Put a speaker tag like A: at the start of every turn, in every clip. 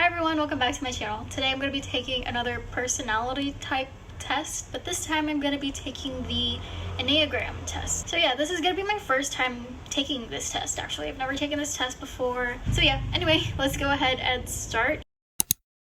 A: Hi everyone, welcome back to my channel. Today I'm going to be taking another personality type test, but this time I'm going to be taking the Enneagram test. So yeah, this is going to be my first time taking this test actually. I've never taken this test before. So yeah, anyway, let's go ahead and start.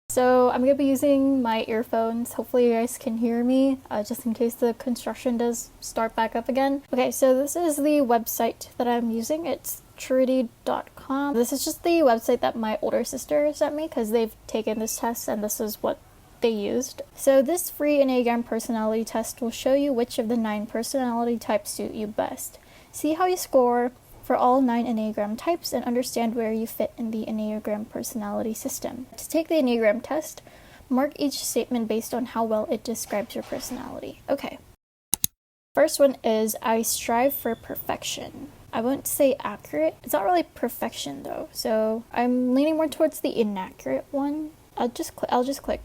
A: So I'm going to be using my earphones. Hopefully you guys can hear me, just in case the construction does start back up again. Okay, so this is the website that I'm using. It's truity.com. This is just the website that my older sister sent me because they've taken this test and this is what they used. So this free Enneagram personality test will show you which of the 9 personality types suit you best. See how you score for all 9 Enneagram types and understand where you fit in the Enneagram personality system. To take the Enneagram test, mark each statement based on how well it describes your personality. Okay. First one is, I strive for perfection. I wouldn't say accurate. It's not really perfection though, so I'm leaning more towards the inaccurate one. I'll just click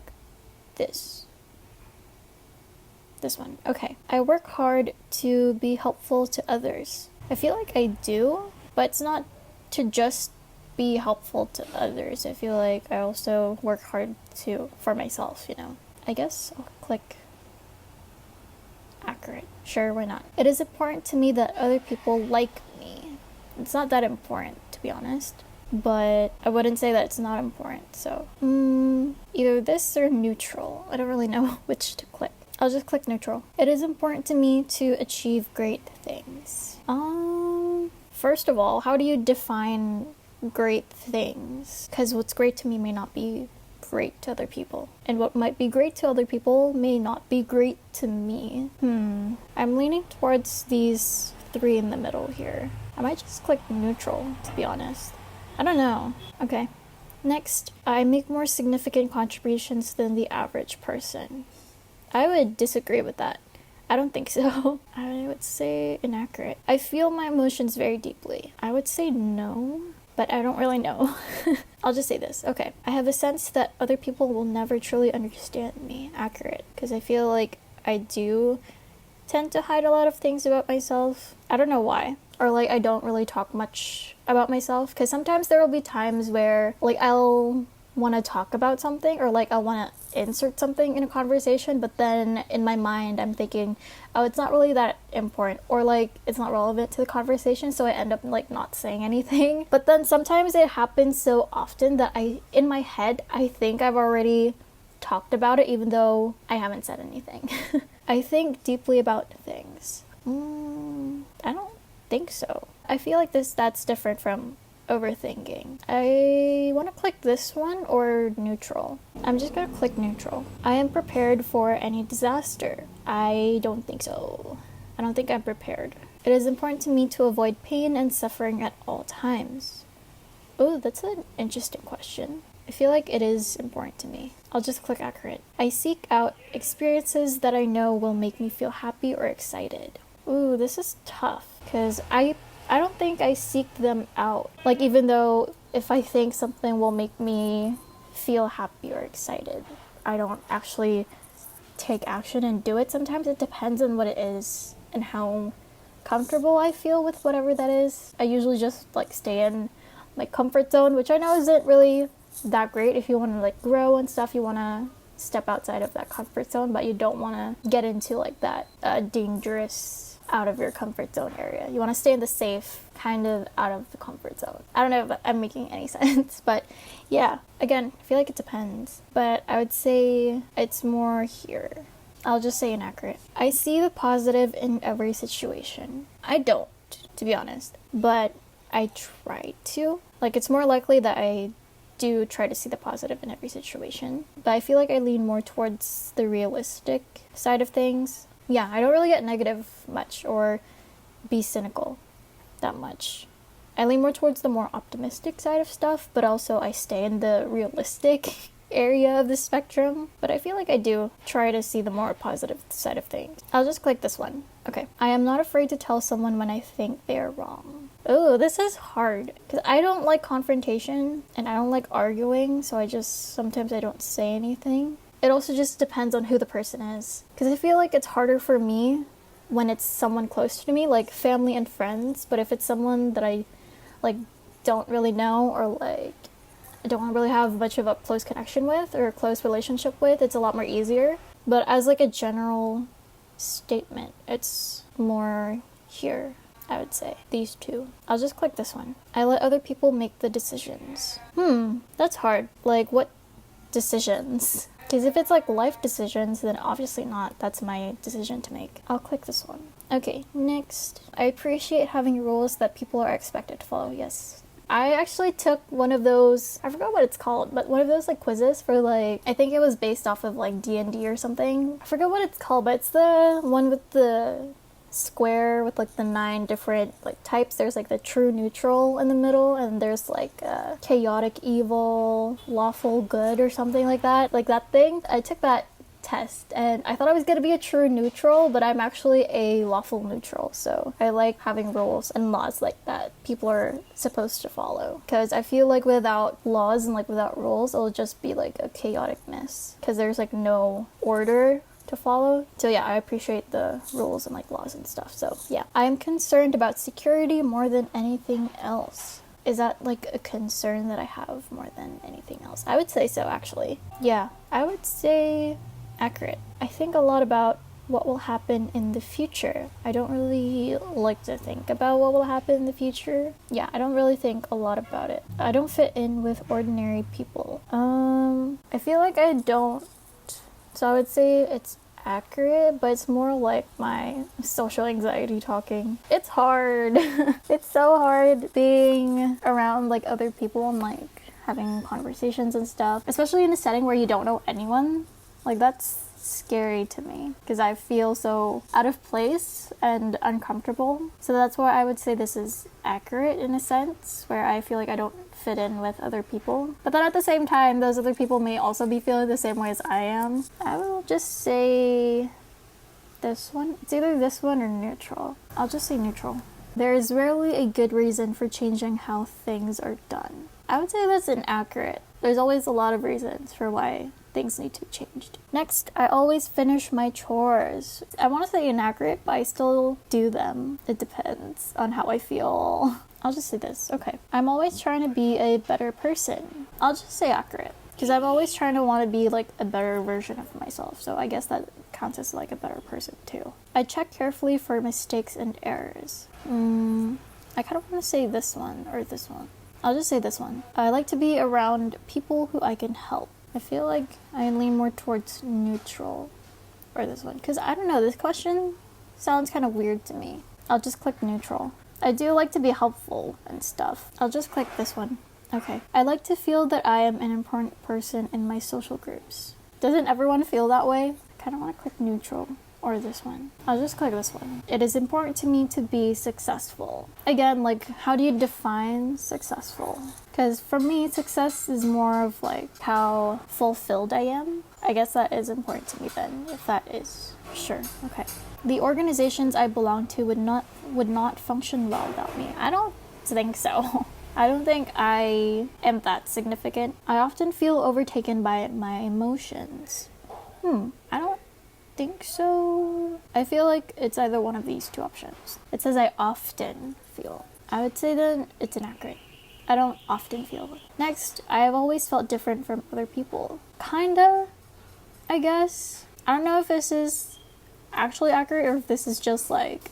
A: this one. Okay. I work hard to be helpful to others. I feel like I do, but it's not to just be helpful to others. I feel like I also work hard for myself, you know. I guess I'll click accurate. Sure, why not? It is important to me that other people like me. It's not that important, to be honest, but I wouldn't say that it's not important, so either this or neutral. I don't really know which to click. I'll just click neutral. It is important to me to achieve great things. First of all, how do you define great things? Because what's great to me may not be great to other people, and what might be great to other people may not be great to me. I'm leaning towards these 3 in the middle here. I might just click neutral, to be honest. I don't know. Okay. Next, I make more significant contributions than the average person. I would disagree with that. I don't think so. I would say inaccurate. I feel my emotions very deeply. I would say no, but I don't really know. I'll just say this. Okay. I have a sense that other people will never truly understand me. Accurate. Because I feel like I do tend to hide a lot of things about myself. I don't know why. Or like I don't really talk much about myself. Because sometimes there will be times where like I'll want to talk about something, or like I want to insert something in a conversation, but then in my mind I'm thinking, oh, it's not really that important, or like it's not relevant to the conversation, so I end up like not saying anything. But then sometimes it happens so often that in my head I think I've already talked about it even though I haven't said anything. I think deeply about things. I don't think so. I feel like that's different from overthinking. I want to click this one or neutral. I'm just gonna click neutral. I am prepared for any disaster. I don't think so. I don't think I'm prepared. It is important to me to avoid pain and suffering at all times. Oh, that's an interesting question. I feel like it is important to me. I'll just click accurate. I seek out experiences that I know will make me feel happy or excited. Ooh, this is tough because I don't think I seek them out. Like, even though if I think something will make me feel happy or excited, I don't actually take action and do it. Sometimes it depends on what it is and how comfortable I feel with whatever that is. I usually just like stay in my comfort zone, which I know isn't really that great. If you want to like grow and stuff, you want to step outside of that comfort zone, but you don't want to get into like that dangerous out of your comfort zone area. You want to stay in the safe, kind of out of the comfort zone. I don't know if I'm making any sense, but yeah, again, I feel like it depends, but I would say it's more here. I'll just say inaccurate. I see the positive in every situation. I don't, to be honest, but I try to. Like, it's more likely that I do try to see the positive in every situation, but I feel like I lean more towards the realistic side of things. Yeah, I don't really get negative much or be cynical that much. I lean more towards the more optimistic side of stuff, but also I stay in the realistic area of the spectrum. But I feel like I do try to see the more positive side of things. I'll just click this one. Okay. I am not afraid to tell someone when I think they are wrong. Oh, this is hard because I don't like confrontation and I don't like arguing, so sometimes I don't say anything. It also just depends on who the person is, because I feel like it's harder for me when it's someone close to me, like family and friends, but if it's someone that I like don't really know, or like I don't really have much of a close connection with or a close relationship with, it's a lot more easier. But as like a general statement, it's more here, I would say. These two. I'll just click this one. I let other people make the decisions. That's hard. Like, what decisions? Because if it's like life decisions, then obviously not. That's my decision to make. I'll click this one. Okay, next. I appreciate having rules that people are expected to follow. Yes. I actually took one of those, I forgot what it's called, but one of those like quizzes for like, I think it was based off of like D&D or something. I forgot what it's called, but it's the one with the square with like the 9 different like types. There's like the true neutral in the middle, and there's like chaotic evil, lawful good or something like that. Like that thing. I took that test and I thought I was gonna be a true neutral, but I'm actually a lawful neutral. So I like having rules and laws like that people are supposed to follow, because I feel like without laws and like without rules, it'll just be like a chaotic mess because there's like no order to follow. So yeah, I appreciate the rules and like laws and stuff. So yeah, I am concerned about security more than anything else. Is that like a concern that I have more than anything else? I would say so, actually. Yeah, I would say accurate. I think a lot about what will happen in the future. I don't really like to think about what will happen in the future. Yeah, I don't really think a lot about it. I don't fit in with ordinary people. I feel like I don't. So I would say it's accurate, but it's more like my social anxiety talking. It's hard. It's so hard being around like other people and like having conversations and stuff, especially in a setting where you don't know anyone. Like that's scary to me because I feel so out of place and uncomfortable. So that's why I would say this is accurate in a sense, where I feel like I don't fit in with other people. But then at the same time, those other people may also be feeling the same way as I am. I will just say this one. It's either this one or neutral. I'll just say neutral. There is rarely a good reason for changing how things are done. I would say that's inaccurate. There's always a lot of reasons for why things need to be changed. Next, I always finish my chores. I want to say inaccurate, but I still do them. It depends on how I feel. I'll just say this. Okay. I'm always trying to be a better person. I'll just say accurate, because I'm always trying to want to be like a better version of myself. So I guess that counts as like a better person too. I check carefully for mistakes and errors. I kind of want to say this one or this one. I'll just say this one. I like to be around people who I can help. I feel like I lean more towards neutral or this one, because I don't know, this question sounds kind of weird to me. I'll just click neutral. I do like to be helpful and stuff. I'll just click this one. Okay. I like to feel that I am an important person in my social groups. Doesn't everyone feel that way? I kind of want to click neutral or this one. I'll just click this one. It is important to me to be successful. Again, like, how do you define successful? Because for me, success is more of like how fulfilled I am. I guess that is important to me then, if that is. Sure, okay. The organizations I belong to would not function well without me. I don't think so. I don't think I am that significant. I often feel overtaken by my emotions. I don't think so. I feel like it's either one of these two options. It says I often feel. I would say then it's inaccurate. I don't often feel. Next, I have always felt different from other people. Kinda, I guess. I don't know if this is actually accurate or if this is just like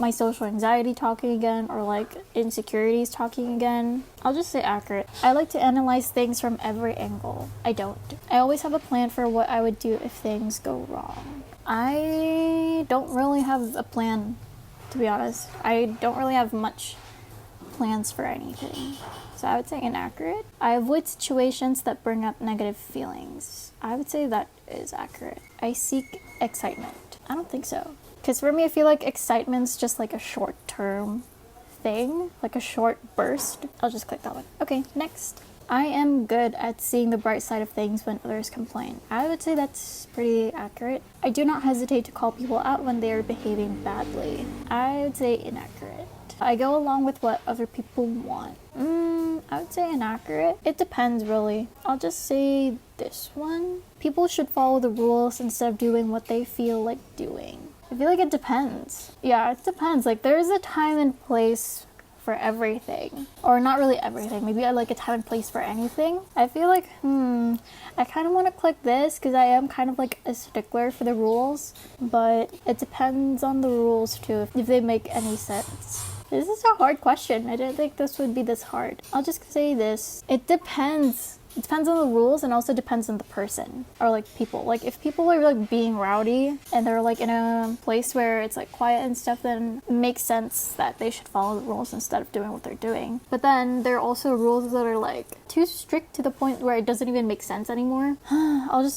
A: my social anxiety talking again, or like insecurities talking again. I'll just say accurate. I like to analyze things from every angle. I don't. I always have a plan for what I would do if things go wrong. I don't really have a plan, to be honest. I don't really have much plans for anything. So I would say inaccurate. I avoid situations that bring up negative feelings. I would say that is accurate. I seek excitement. I don't think so. Because for me, I feel like excitement's just like a short-term thing, like a short burst. I'll just click that one. Okay, next. I am good at seeing the bright side of things when others complain. I would say that's pretty accurate. I do not hesitate to call people out when they are behaving badly. I would say inaccurate. I go along with what other people want. I would say inaccurate. It depends, really. I'll just say this one. People should follow the rules instead of doing what they feel like doing. I feel like it depends. Yeah, it depends. Like, there's a time and place for everything. Or not really everything. Maybe I like a time and place for anything. I feel like, I kind of want to click this because I am kind of like a stickler for the rules. But it depends on the rules too, if they make any sense. This is a hard question. I didn't think this would be this hard. I'll just say this. It depends. It depends on the rules and also depends on the person or like people. Like if people are like being rowdy and they're like in a place where it's like quiet and stuff, then it makes sense that they should follow the rules instead of doing what they're doing. But then there are also rules that are like too strict to the point where it doesn't even make sense anymore. I'll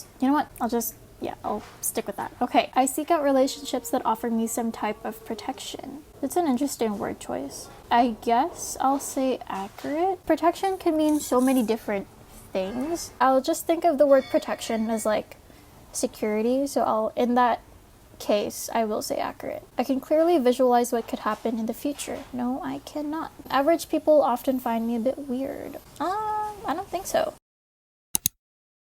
A: stick with that. Okay, I seek out relationships that offer me some type of protection. It's an interesting word choice. I guess I'll say accurate. Protection can mean so many different things. I'll just think of the word protection as like security, so in that case I will say accurate. I can clearly visualize what could happen in the future. No, I cannot. Average people often find me a bit weird. I don't think so.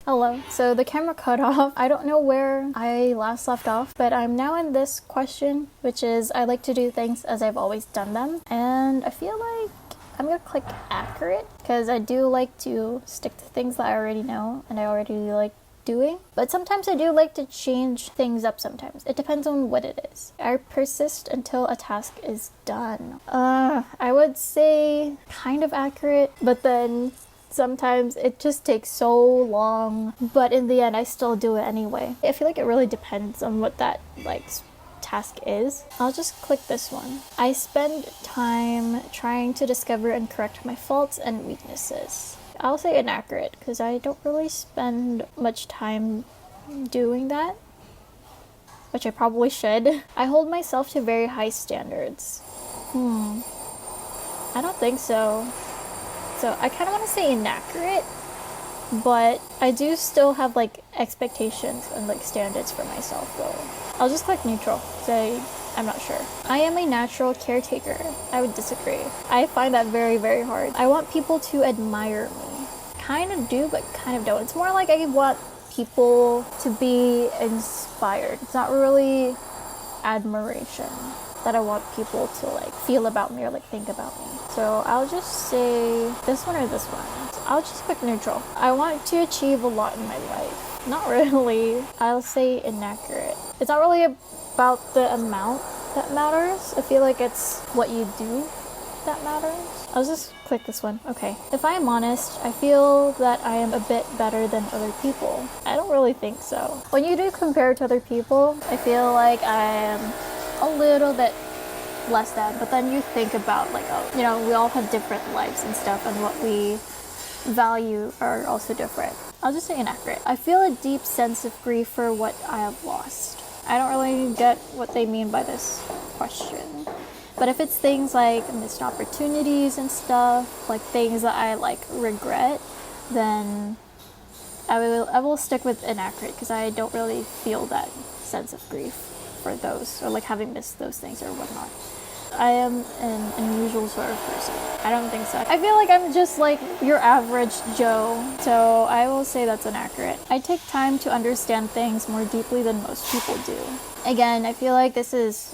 A: Hello. So the camera cut off. I don't know where I last left off, but I'm now in this question, which is I like to do things as I've always done them, and I feel like I'm gonna click accurate because I do like to stick to things that I already know and I already like doing. But sometimes I do like to change things up sometimes. It depends on what it is. I persist until a task is done. I would say kind of accurate, but then sometimes it just takes so long. But in the end, I still do it anyway. I feel like it really depends on what that task is. I'll just click this one. I spend time trying to discover and correct my faults and weaknesses. I'll say inaccurate because I don't really spend much time doing that, which I probably should. I hold myself to very high standards. I don't think so. So I kind of want to say inaccurate, but I do still have like expectations and like standards for myself though. I'll just click neutral, so I'm not sure. I am a natural caretaker. I would disagree. I find that very, very hard. I want people to admire me. Kind of do, but kind of don't. It's more like I want people to be inspired. It's not really admiration that I want people to like feel about me or like think about me. So I'll just say this one or this one. I'll just click neutral. I want to achieve a lot in my life. Not really. I'll say inaccurate. It's not really about the amount that matters. I feel like it's what you do that matters. I'll just click this one. Okay. If I am honest, I feel that I am a bit better than other people. I don't really think so. When you do compare to other people, I feel like I am a little bit less than, but then you think about like, we all have different lives and stuff, and what we value are also different. I'll just say inaccurate. I feel a deep sense of grief for what I have lost. I don't really get what they mean by this question. But if it's things like missed opportunities and stuff, like things that I like regret, then I will stick with inaccurate because I don't really feel that sense of grief for those, or like having missed those things or whatnot. I am an unusual sort of person. I don't think so. I feel like I'm just like your average Joe, so I will say that's inaccurate. I take time to understand things more deeply than most people do. Again, I feel like this is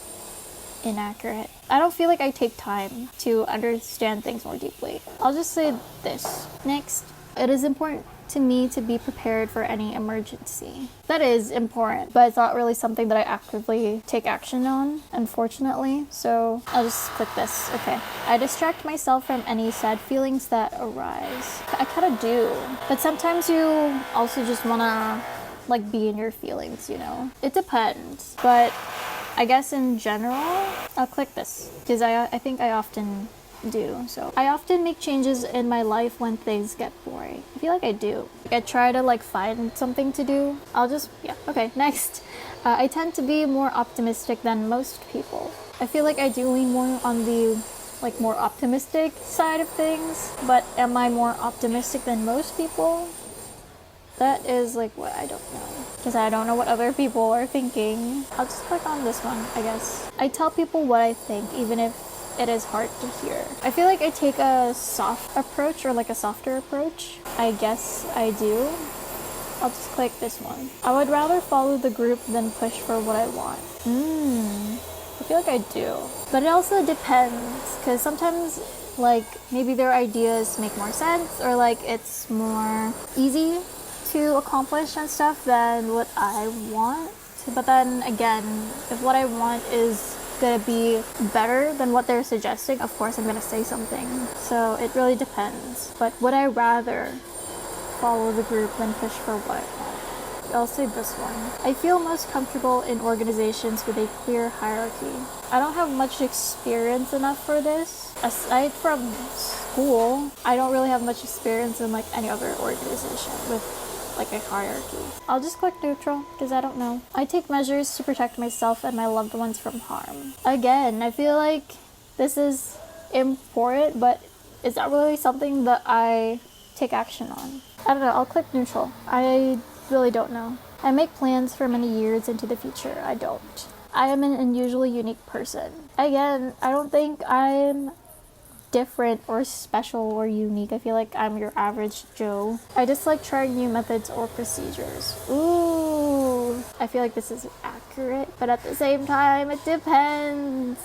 A: inaccurate. I don't feel like I take time to understand things more deeply. I'll just say this. Next, it is important to me to be prepared for any emergency. That is important, but it's not really something that I actively take action on, unfortunately. So I'll just click this. Okay. I distract myself from any sad feelings that arise. I kind of do, but sometimes you also just want to like be in your feelings, It depends, but I guess in general, I'll click this because I think I often do. So I often make changes in my life when things get boring. I feel like I do. I try to like find something to do. Okay, next. I tend to be more optimistic than most people. I feel like I do lean more on the like more optimistic side of things, but am I more optimistic than most people? That is like what I don't know, because I don't know what other people are thinking. I'll just click on this one, I guess. I tell people what I think, even if it is hard to hear. I feel like I take a soft approach, or like a softer approach. I guess I do. I'll just click this one. I would rather follow the group than push for what I want. I feel like I do. But it also depends, because sometimes like maybe their ideas make more sense, or like it's more easy to accomplish and stuff than what I want. But then again, if what I want is gonna be better than what they're suggesting, of course I'm gonna say something. So it really depends. But would I rather follow the group than push for what I want? I'll say this one. I feel most comfortable in organizations with a clear hierarchy. I don't have much experience enough for this. Aside from school, I don't really have much experience in like any other organization with like a hierarchy. I'll just click neutral because I don't know. I take measures to protect myself and my loved ones from harm. Again, I feel like this is important, but it's not really something that I take action on. I don't know, I'll click neutral. I really don't know. I make plans for many years into the future. I don't. I am an unusually unique person. Again, I don't think I'm different or special or unique. I feel like I'm your average Joe. I dislike trying new methods or procedures. Ooh, I feel like this is accurate, but at the same time, it depends.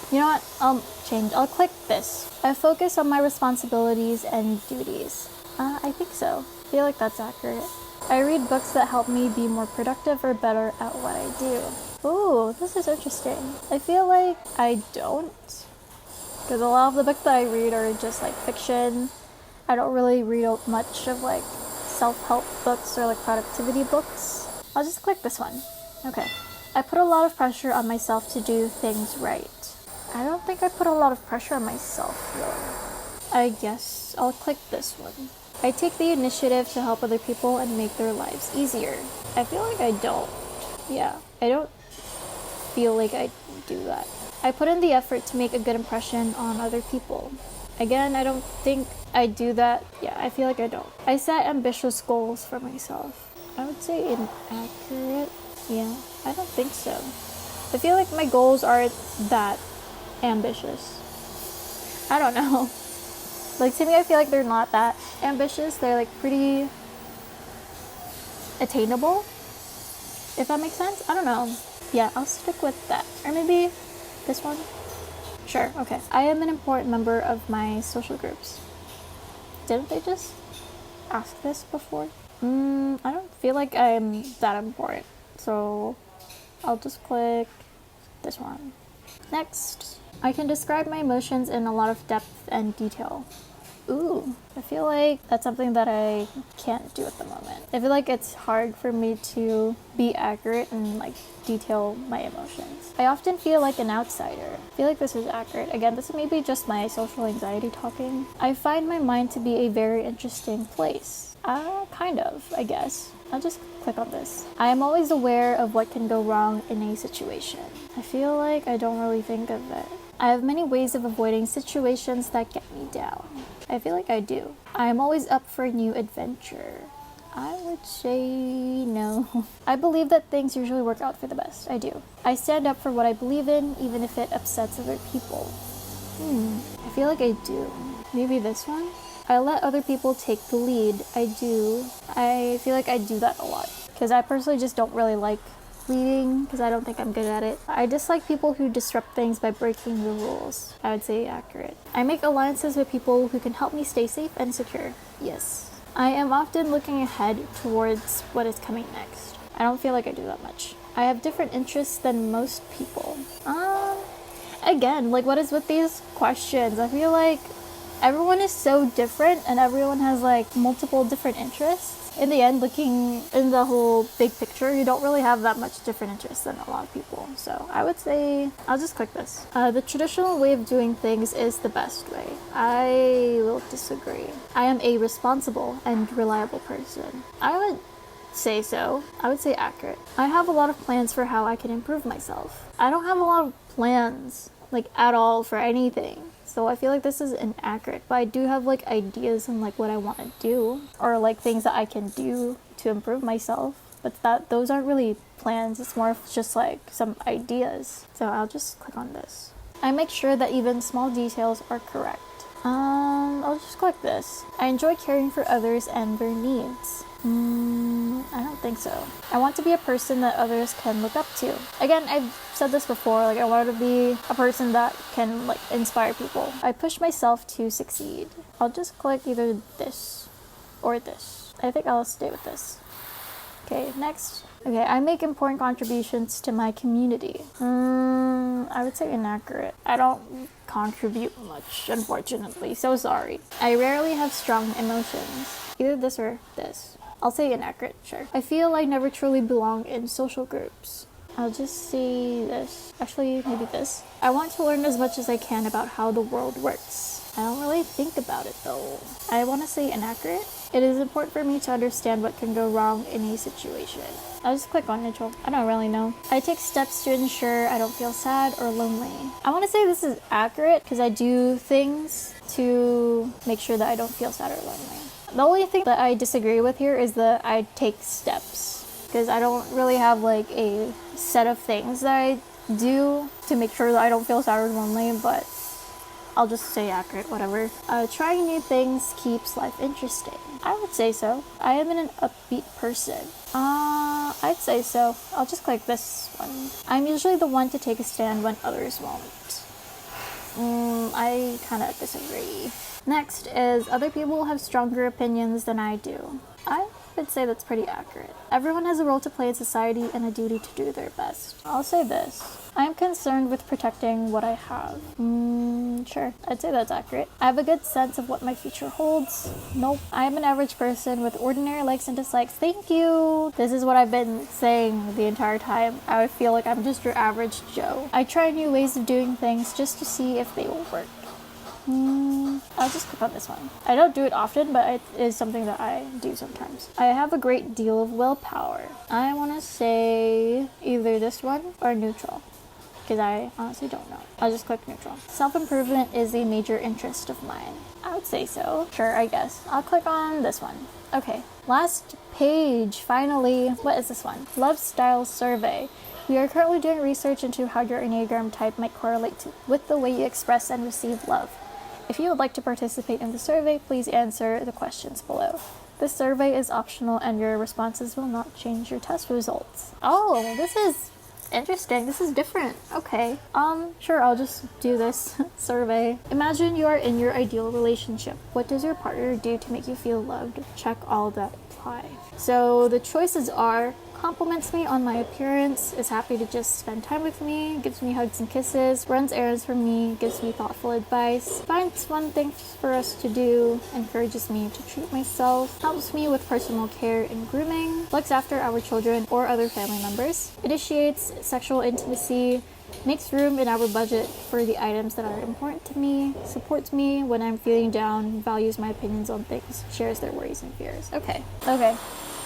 A: You know what? I'll change. I'll click this. I focus on my responsibilities and duties. I think so. I feel like that's accurate. I read books that help me be more productive or better at what I do. Ooh, this is interesting. I feel like I don't. Because a lot of the books that I read are just like fiction. I don't really read much of like self-help books or like productivity books. I'll just click this one. Okay. I put a lot of pressure on myself to do things right. I don't think I put a lot of pressure on myself though. I guess I'll click this one. I take the initiative to help other people and make their lives easier. I feel like I don't. Yeah, I don't feel like I do that. I put in the effort to make a good impression on other people. Again, I don't think I do that. Yeah, I feel like I don't. I set ambitious goals for myself. I would say inaccurate. Yeah, I don't think so. I feel like my goals aren't that ambitious. I don't know. Like, to me, I feel like they're not that ambitious. They're, like, pretty attainable, if that makes sense. I don't know. Yeah, I'll stick with that. Or maybe this one. Sure, okay. I am an important member of my social groups. Didn't they just ask this before? I don't feel like I'm that important. So I'll just click this one. Next. I can describe my emotions in a lot of depth and detail. Ooh, I feel like that's something that I can't do at the moment. I feel like it's hard for me to be accurate and like detail my emotions. I often feel like an outsider. I feel like this is accurate. Again, this is maybe just my social anxiety talking. I find my mind to be a very interesting place. Kind of, I guess. I'll just click on this. I am always aware of what can go wrong in a situation. I feel like I don't really think of it. I have many ways of avoiding situations that get me down. I feel like I do. I am always up for a new adventure. I would say no. I believe that things usually work out for the best. I do. I stand up for what I believe in, even if it upsets other people. I feel like I do. Maybe this one? I let other people take the lead. I do. I feel like I do that a lot. Because I personally just don't really like leading, because I don't think I'm good at it. I dislike people who disrupt things by breaking the rules. I would say accurate. I make alliances with people who can help me stay safe and secure. Yes. I am often looking ahead towards what is coming next. I don't feel like I do that much. I have different interests than most people. Again, like, what is with these questions? I feel like everyone is so different and everyone has like multiple different interests. In the end, looking in the whole big picture, you don't really have that much different interests than a lot of people. So I would say, I'll just click this. The traditional way of doing things is the best way. I will disagree. I am a responsible and reliable person. I would say so. I would say accurate. I have a lot of plans for how I can improve myself. I don't have a lot of plans, like, at all for anything. So I feel like this is inaccurate, but I do have like ideas and like what I want to do, or like things that I can do to improve myself. But those aren't really plans. It's more of just like some ideas. So I'll just click on this. I make sure that even small details are correct. I'll just click this. I enjoy caring for others and their needs. I don't think so. I want to be a person that others can look up to. Again, I've said this before, like I want to be a person that can like inspire people. I push myself to succeed. I'll just click either this or this. I think I'll stay with this. Okay, next. Okay, I make important contributions to my community. I would say inaccurate. I don't contribute much, unfortunately. So sorry. I rarely have strong emotions. Either this or this. I'll say inaccurate, sure. I feel I never truly belong in social groups. I'll just say this. Actually, maybe this. I want to learn as much as I can about how the world works. I don't really think about it though. I want to say inaccurate. It is important for me to understand what can go wrong in a situation. I'll just click on neutral. I don't really know. I take steps to ensure I don't feel sad or lonely. I want to say this is accurate because I do things to make sure that I don't feel sad or lonely. The only thing that I disagree with here is that I take steps, because I don't really have like a set of things that I do to make sure that I don't feel sad or lonely, but I'll just say accurate, whatever. Trying new things keeps life interesting. I would say so. I am an upbeat person. I'd say so. I'll just click this one. I'm usually the one to take a stand when others won't. I kind of disagree. Next is other people have stronger opinions than I do. I would say that's pretty accurate. Everyone has a role to play in society and a duty to do their best. I'll say this. I am concerned with protecting what I have. Sure. I'd say that's accurate. I have a good sense of what my future holds. Nope. I am an average person with ordinary likes and dislikes. Thank you. This is what I've been saying the entire time. I feel like I'm just your average Joe. I try new ways of doing things just to see if they will work. I'll just click on this one. I don't do it often, but it is something that I do sometimes. I have a great deal of willpower. I want to say either this one or neutral, because I honestly don't know. I'll just click neutral. Self-improvement is a major interest of mine. I would say so. Sure, I guess. I'll click on this one. Okay, last page, finally. What is this one? Love Style Survey. We are currently doing research into how your Enneagram type might correlate with the way you express and receive love. If you would like to participate in the survey, please answer the questions below. This survey is optional and your responses will not change your test results. Oh, this is interesting. This is different. Okay. Sure, I'll just do this survey. Imagine you are in your ideal relationship. What does your partner do to make you feel loved? Check all that apply. So the choices are: compliments me on my appearance, is happy to just spend time with me, gives me hugs and kisses, runs errands for me, gives me thoughtful advice, finds fun things for us to do, encourages me to treat myself, helps me with personal care and grooming, looks after our children or other family members, initiates sexual intimacy, makes room in our budget for the items that are important to me, supports me when I'm feeling down, values my opinions on things, shares their worries and fears. Okay.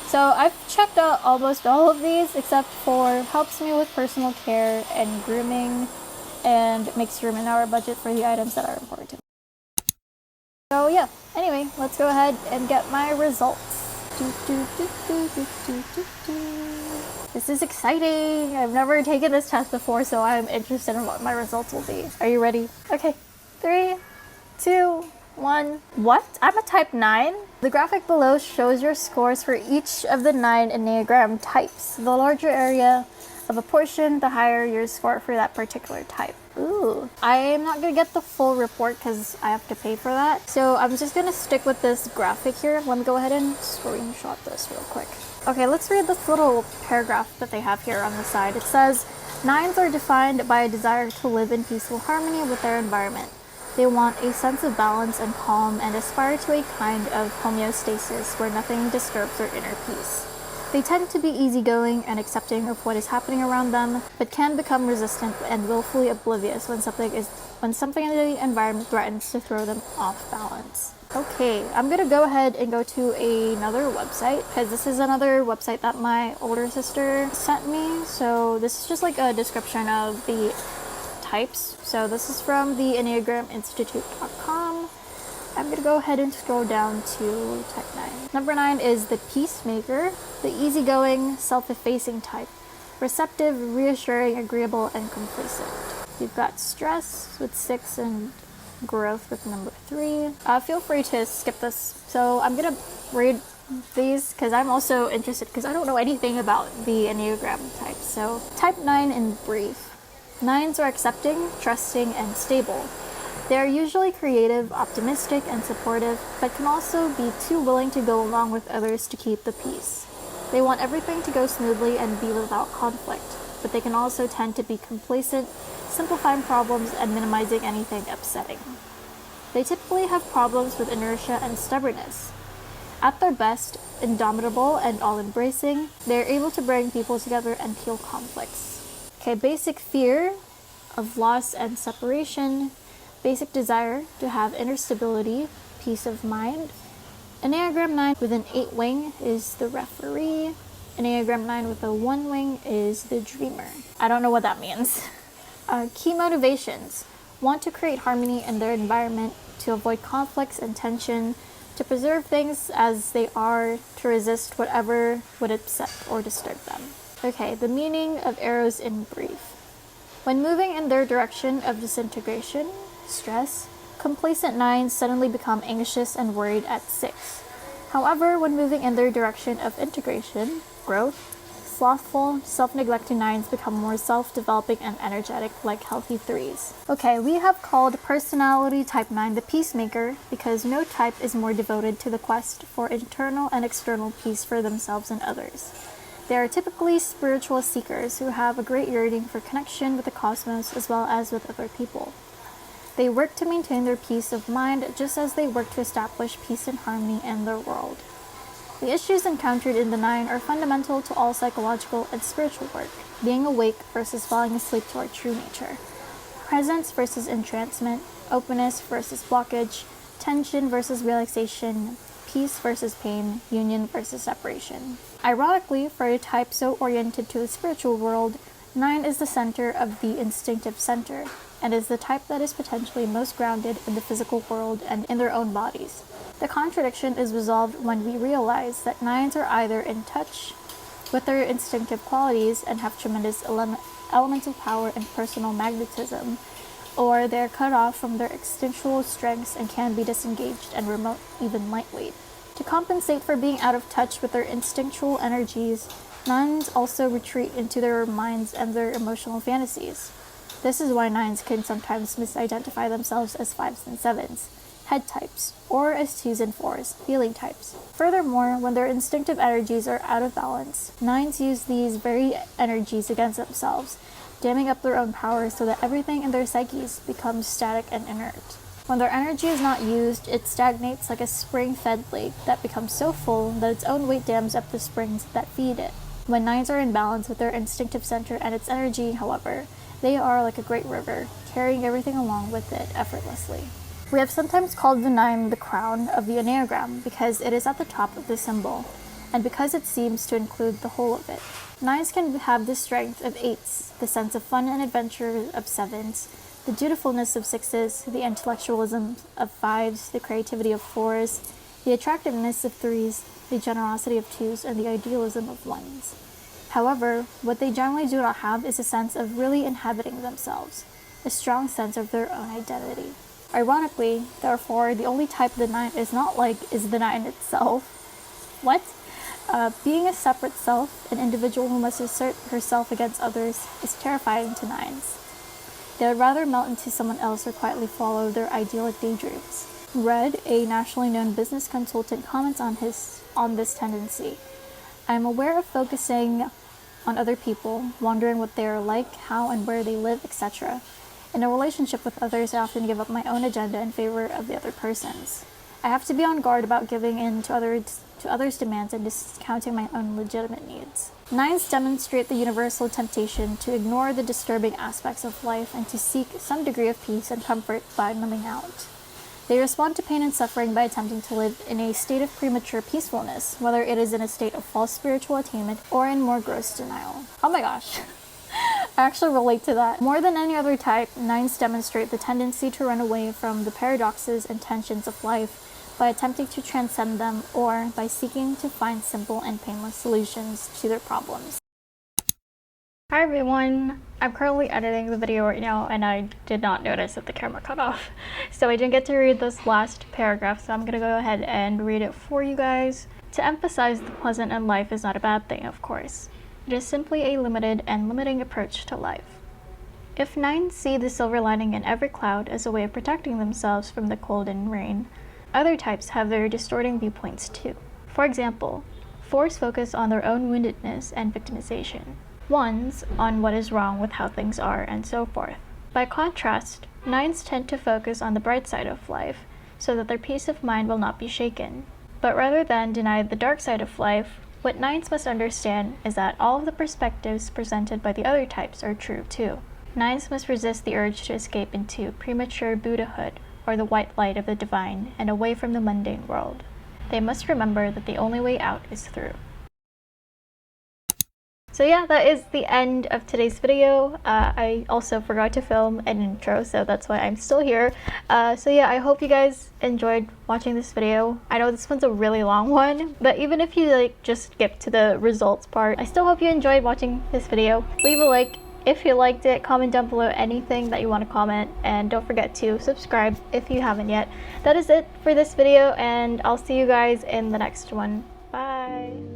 A: So I've checked out almost all of these except for helps me with personal care and grooming and makes room in our budget for the items that are important to me. So yeah, anyway, let's go ahead and get my results. This is exciting. I've never taken this test before, so I'm interested in what my results will be. Are you ready? Okay, 3, 2, 1. What? I'm a type 9? The graphic below shows your scores for each of the 9 Enneagram types. The larger area of a portion, the higher your score for that particular type. Ooh. I'm not gonna get the full report because I have to pay for that. So I'm just gonna stick with this graphic here. Let me go ahead and screenshot this real quick. Okay, let's read this little paragraph that they have here on the side. It says, 9s are defined by a desire to live in peaceful harmony with their environment. They want a sense of balance and calm and aspire to a kind of homeostasis where nothing disturbs their inner peace. They tend to be easygoing and accepting of what is happening around them, but can become resistant and willfully oblivious when something in the environment threatens to throw them off balance. Okay, I'm gonna go ahead and go to another website because this is another website that my older sister sent me. So this is just like a description of the types. So this is from the EnneagramInstitute.com. I'm going to go ahead and scroll down to type 9. Number 9 is the peacemaker, the easygoing, self-effacing type. Receptive, reassuring, agreeable, and complacent. You've got stress with 6 and growth with number 3. Feel free to skip this. So I'm going to read these because I'm also interested because I don't know anything about the Enneagram types. So, type 9 in brief. 9s are accepting, trusting, and stable. They are usually creative, optimistic, and supportive, but can also be too willing to go along with others to keep the peace. They want everything to go smoothly and be without conflict, but they can also tend to be complacent, simplifying problems and minimizing anything upsetting. They typically have problems with inertia and stubbornness. At their best, indomitable and all-embracing, they are able to bring people together and heal conflicts. Okay, basic fear of loss and separation, basic desire to have inner stability, peace of mind. Enneagram 9 with an 8 wing is the referee. Enneagram 9 with a 1 wing is the dreamer. I don't know what that means. Key motivations. Want to create harmony in their environment, to avoid conflicts and tension, to preserve things as they are, to resist whatever would upset or disturb them. Okay, the meaning of arrows in brief. When moving in their direction of disintegration, stress, complacent 9s suddenly become anxious and worried at 6. However, when moving in their direction of integration, growth, slothful, self-neglecting 9s become more self-developing and energetic like healthy 3s. Okay, we have called personality type 9 the peacemaker because no type is more devoted to the quest for internal and external peace for themselves and others. They are typically spiritual seekers who have a great yearning for connection with the cosmos as well as with other people. They work to maintain their peace of mind just as they work to establish peace and harmony in their world. The issues encountered in the 9 are fundamental to all psychological and spiritual work: being awake versus falling asleep to our true nature, presence versus entrancement, openness versus blockage, tension versus relaxation, peace versus pain, union versus separation. Ironically, for a type so oriented to the spiritual world, 9 is the center of the instinctive center, and is the type that is potentially most grounded in the physical world and in their own bodies. The contradiction is resolved when we realize that 9s are either in touch with their instinctive qualities and have tremendous elemental power and personal magnetism, or they are cut off from their instinctual strengths and can be disengaged and remote, even lightweight. To compensate for being out of touch with their instinctual energies, 9s also retreat into their minds and their emotional fantasies. This is why 9s can sometimes misidentify themselves as 5s and 7s, head types, or as 2s and 4s, feeling types. Furthermore, when their instinctive energies are out of balance, 9s use these very energies against themselves, damming up their own power so that everything in their psyches becomes static and inert. When their energy is not used, it stagnates like a spring-fed lake that becomes so full that its own weight dams up the springs that feed it. When 9s are in balance with their instinctive center and its energy, however, they are like a great river, carrying everything along with it effortlessly. We have sometimes called the 9 the crown of the Enneagram because it is at the top of the symbol, and because it seems to include the whole of it. 9s can have the strength of 8s, the sense of fun and adventure of 7s, the dutifulness of 6s, the intellectualism of 5s, the creativity of 4s, the attractiveness of 3s, the generosity of 2s, and the idealism of 1s. However, what they generally do not have is a sense of really inhabiting themselves, a strong sense of their own identity. Ironically, therefore, the only type the 9 is not like is the 9 itself. What? Being a separate self, an individual who must assert herself against others, is terrifying to 9s. They would rather melt into someone else or quietly follow their idyllic daydreams. Red, a nationally known business consultant, comments on this tendency. I am aware of focusing on other people, wondering what they are like, how and where they live, etc. In a relationship with others, I often give up my own agenda in favor of the other person's. I have to be on guard about giving in to others' demands and discounting my own legitimate needs. 9s demonstrate the universal temptation to ignore the disturbing aspects of life and to seek some degree of peace and comfort by numbing out. They respond to pain and suffering by attempting to live in a state of premature peacefulness, whether it is in a state of false spiritual attainment or in more gross denial. Oh my gosh. I actually relate to that. More than any other type, 9s demonstrate the tendency to run away from the paradoxes and tensions of life by attempting to transcend them or by seeking to find simple and painless solutions to their problems. Hi everyone, I'm currently editing the video right now and I did not notice that the camera cut off. So I didn't get to read this last paragraph, so I'm gonna go ahead and read it for you guys. To emphasize the pleasant in life is not a bad thing, of course. It is simply a limited and limiting approach to life. If 9s see the silver lining in every cloud as a way of protecting themselves from the cold and rain, other types have their distorting viewpoints too. For example, 4s focus on their own woundedness and victimization, 1s on what is wrong with how things are, and so forth. By contrast, 9s tend to focus on the bright side of life so that their peace of mind will not be shaken. But rather than deny the dark side of life, what 9s must understand is that all of the perspectives presented by the other types are true too. 9s must resist the urge to escape into premature Buddhahood or the white light of the divine and away from the mundane world. They must remember that the only way out is through. So yeah, that is the end of today's video. I also forgot to film an intro, so that's why I'm still here. So yeah, I hope you guys enjoyed watching this video. I know this one's a really long one, but even if you just skip to the results part, I still hope you enjoyed watching this video. Leave a like if you liked it, comment down below anything that you want to comment, and don't forget to subscribe if you haven't yet. That is it for this video, and I'll see you guys in the next one. Bye!